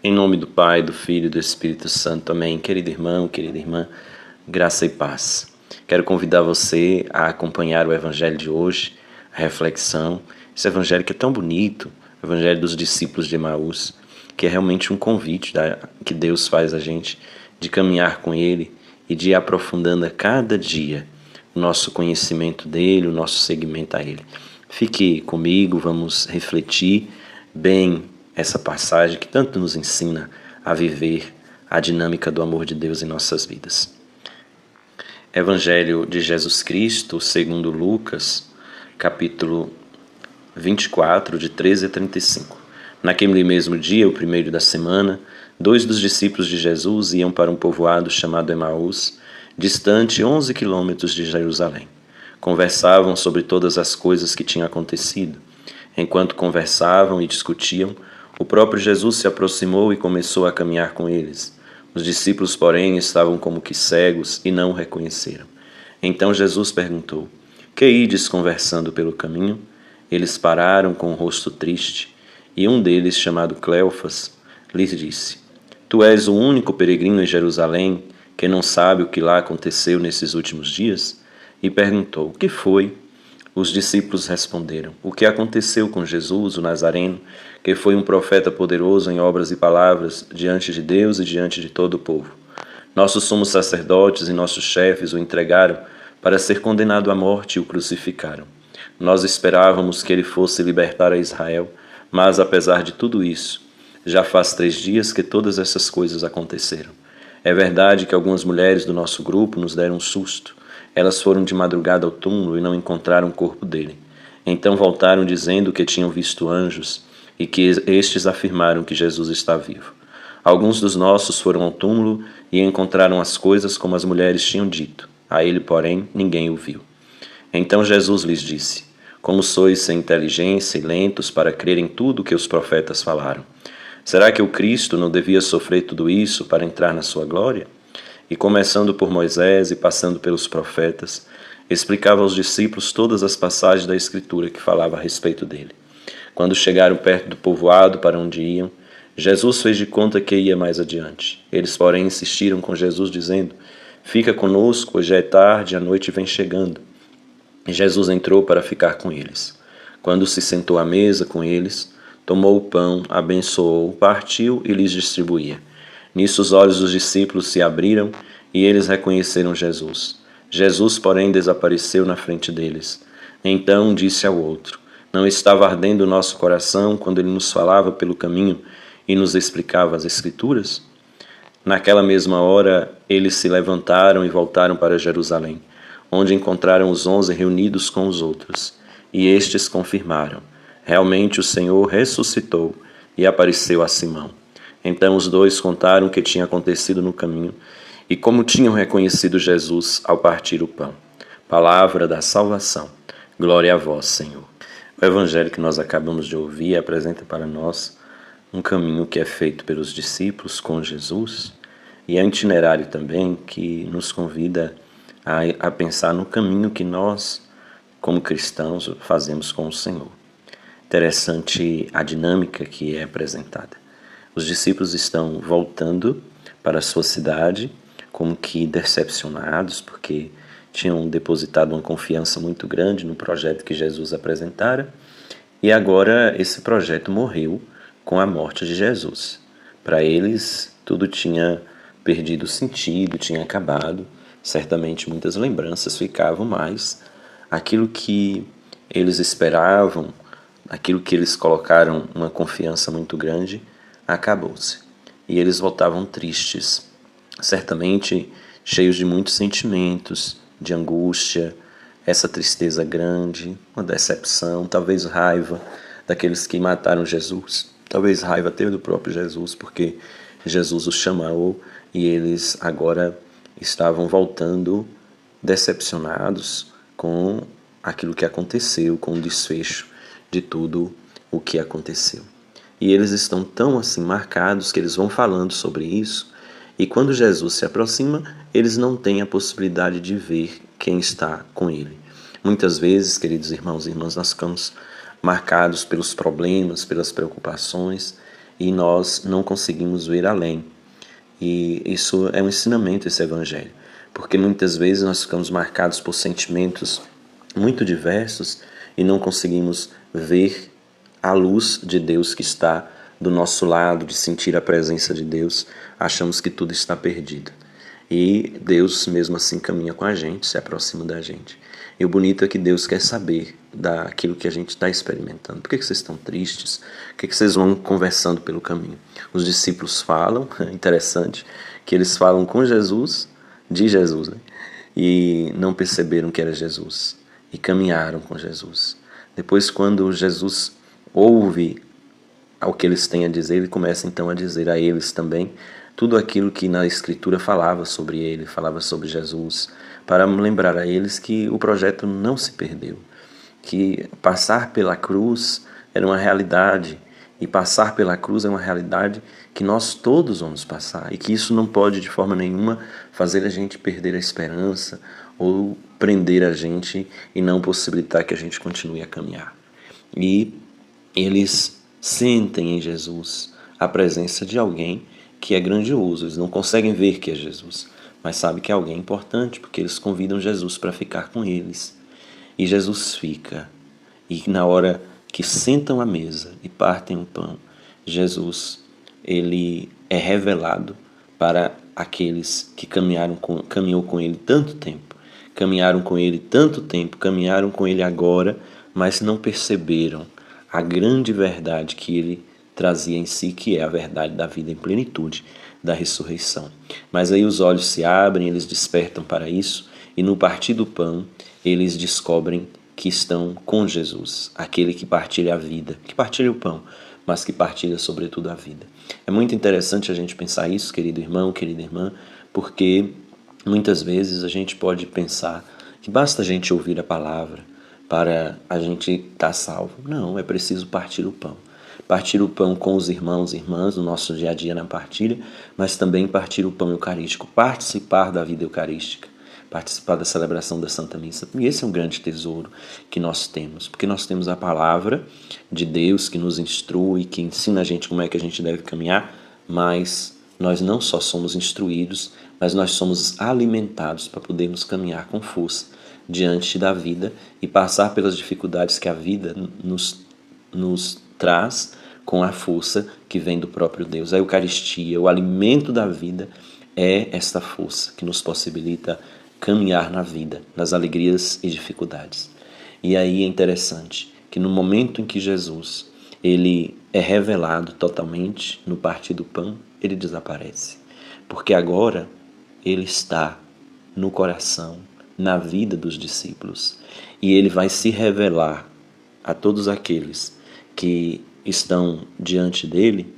Em nome do Pai, do Filho e do Espírito Santo. Amém. Querido irmão, querida irmã, graça e paz. Quero convidar você a acompanhar o Evangelho de hoje, a reflexão. Esse Evangelho que é tão bonito, o Evangelho dos discípulos de Emaús, que é realmente um convite que Deus faz a gente de caminhar com Ele e de ir aprofundando a cada dia o nosso conhecimento dEle, o nosso seguimento a Ele. Fique comigo, vamos refletir bem essa passagem que tanto nos ensina a viver a dinâmica do amor de Deus em nossas vidas. Evangelho de Jesus Cristo, segundo Lucas, capítulo 24, de 13 a 35. Naquele mesmo dia, o primeiro da semana, 2 dos discípulos de Jesus iam para um povoado chamado Emaús, distante 11 quilômetros de Jerusalém. Conversavam sobre todas as coisas que tinham acontecido. Enquanto conversavam e discutiam, o próprio Jesus se aproximou e começou a caminhar com eles. Os discípulos, porém, estavam como que cegos e não o reconheceram. Então Jesus perguntou: Que ides conversando pelo caminho? Eles pararam com o rosto triste, e um deles, chamado Cleofas, lhes disse: Tu és o único peregrino em Jerusalém que não sabe o que lá aconteceu nesses últimos dias? E perguntou: O que foi? Os discípulos responderam: O que aconteceu com Jesus, o Nazareno, que foi um profeta poderoso em obras e palavras diante de Deus e diante de todo o povo. Nossos sumos sacerdotes e nossos chefes o entregaram para ser condenado à morte e o crucificaram. Nós esperávamos que ele fosse libertar a Israel, mas apesar de tudo isso, já faz 3 dias que todas essas coisas aconteceram. É verdade que algumas mulheres do nosso grupo nos deram um susto. Elas foram de madrugada ao túmulo e não encontraram o corpo dele. Então voltaram dizendo que tinham visto anjos e que estes afirmaram que Jesus está vivo. Alguns dos nossos foram ao túmulo e encontraram as coisas como as mulheres tinham dito. A ele, porém, ninguém o viu. Então Jesus lhes disse: Como sois sem inteligência e lentos para crer em tudo que os profetas falaram? Será que o Cristo não devia sofrer tudo isso para entrar na sua glória? E começando por Moisés e passando pelos profetas, explicava aos discípulos todas as passagens da Escritura que falava a respeito dele. Quando chegaram perto do povoado para onde iam, Jesus fez de conta que ia mais adiante. Eles, porém, insistiram com Jesus, dizendo: Fica conosco, hoje é tarde, a noite vem chegando. E Jesus entrou para ficar com eles. Quando se sentou à mesa com eles, tomou o pão, abençoou, partiu e lhes distribuía. Nisso os olhos dos discípulos se abriram e eles reconheceram Jesus. Jesus, porém, desapareceu na frente deles. Então disse ao outro: Não estava ardendo o nosso coração quando ele nos falava pelo caminho e nos explicava as Escrituras? Naquela mesma hora, eles se levantaram e voltaram para Jerusalém, onde encontraram os 11 reunidos com os outros. E estes confirmaram: Realmente o Senhor ressuscitou e apareceu a Simão. Então os dois contaram o que tinha acontecido no caminho e como tinham reconhecido Jesus ao partir o pão. Palavra da salvação. Glória a vós, Senhor. O evangelho que nós acabamos de ouvir apresenta para nós um caminho que é feito pelos discípulos com Jesus e é um itinerário também que nos convida a pensar no caminho que nós, como cristãos, fazemos com o Senhor. Interessante a dinâmica que é apresentada. Os discípulos estão voltando para a sua cidade, como que decepcionados, porque tinham depositado uma confiança muito grande no projeto que Jesus apresentara, e agora esse projeto morreu com a morte de Jesus. Para eles, tudo tinha perdido sentido, tinha acabado. Certamente muitas lembranças ficavam, mas aquilo que eles esperavam, aquilo que eles colocaram uma confiança muito grande, acabou-se. E eles voltavam tristes, certamente cheios de muitos sentimentos, de angústia, essa tristeza grande, uma decepção, talvez raiva daqueles que mataram Jesus, talvez raiva até do próprio Jesus, porque Jesus os chamou e eles agora estavam voltando decepcionados com aquilo que aconteceu, com o desfecho de tudo o que aconteceu. E eles estão tão assim marcados que eles vão falando sobre isso, e quando Jesus se aproxima, eles não têm a possibilidade de ver quem está com ele. Muitas vezes, queridos irmãos e irmãs, nós ficamos marcados pelos problemas, pelas preocupações, e nós não conseguimos ver além. E isso é um ensinamento, esse evangelho, porque muitas vezes nós ficamos marcados por sentimentos muito diversos e não conseguimos ver a luz de Deus que está do nosso lado, de sentir a presença de Deus. Achamos que tudo está perdido. E Deus mesmo assim caminha com a gente, se aproxima da gente. E o bonito é que Deus quer saber daquilo que a gente está experimentando. Por que vocês estão tristes? O que vocês vão conversando pelo caminho? Os discípulos falam, é interessante, que eles falam com Jesus, de Jesus, né? E não perceberam que era Jesus. E caminharam com Jesus. Depois, quando Jesus ouve ao que eles têm a dizer, ele começa então a dizer a eles também tudo aquilo que na Escritura falava sobre ele, falava sobre Jesus, para lembrar a eles que o projeto não se perdeu, que passar pela cruz era uma realidade, e passar pela cruz é uma realidade que nós todos vamos passar, e que isso não pode de forma nenhuma fazer a gente perder a esperança ou prender a gente e não possibilitar que a gente continue a caminhar. E eles sentem em Jesus a presença de alguém que é grandioso. Eles não conseguem ver que é Jesus, mas sabem que é alguém importante, porque eles convidam Jesus para ficar com eles. E Jesus fica. E na hora que sentam à mesa e partem o pão, Jesus, ele é revelado para aqueles que caminhou com ele tanto tempo. Caminharam com ele tanto tempo, caminharam com ele agora, mas não perceberam a grande verdade que ele trazia em si, que é a verdade da vida em plenitude, da ressurreição. Mas aí os olhos se abrem, eles despertam para isso, e no partir do pão, eles descobrem que estão com Jesus, aquele que partilha a vida, que partilha o pão, mas que partilha sobretudo a vida. É muito interessante a gente pensar isso, querido irmão, querida irmã, porque muitas vezes a gente pode pensar que basta a gente ouvir a palavra para a gente estar salvo. Não, é preciso partir o pão. Partir o pão com os irmãos e irmãs no nosso dia a dia na partilha, mas também partir o pão eucarístico, participar da vida eucarística, participar da celebração da Santa Missa. E esse é um grande tesouro que nós temos, porque nós temos a palavra de Deus que nos instrui, que ensina a gente como é que a gente deve caminhar, mas nós não só somos instruídos, mas nós somos alimentados para podermos caminhar com força diante da vida e passar pelas dificuldades que a vida nos traz com a força que vem do próprio Deus. A Eucaristia, o alimento da vida, é esta força que nos possibilita caminhar na vida, nas alegrias e dificuldades. E aí é interessante que no momento em que Jesus ele é revelado totalmente no partir do pão, ele desaparece. Porque agora ele está no coração, na vida dos discípulos. E ele vai se revelar a todos aqueles que estão diante dele,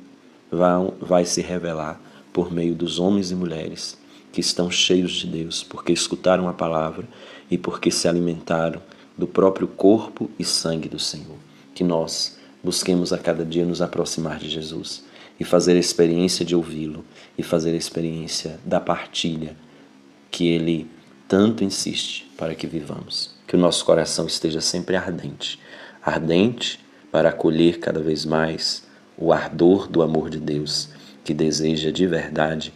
vai se revelar por meio dos homens e mulheres que estão cheios de Deus, porque escutaram a palavra e porque se alimentaram do próprio corpo e sangue do Senhor. Que nós busquemos a cada dia nos aproximar de Jesus e fazer a experiência de ouvi-lo e fazer a experiência da partilha que ele tanto insiste para que vivamos. Que o nosso coração esteja sempre ardente, ardente para acolher cada vez mais o ardor do amor de Deus, que deseja de verdade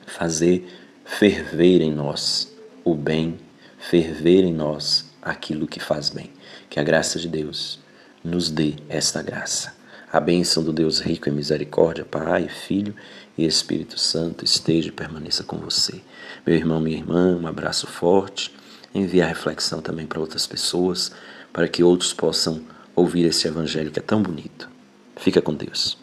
fazer ferver em nós o bem, ferver em nós aquilo que faz bem. Que a graça de Deus nos dê esta graça. A bênção do Deus rico em misericórdia, Pai, Filho e Espírito Santo esteja e permaneça com você. Meu irmão, minha irmã, um abraço forte. Envie a reflexão também para outras pessoas, para que outros possam ouvir esse evangelho que é tão bonito. Fica com Deus.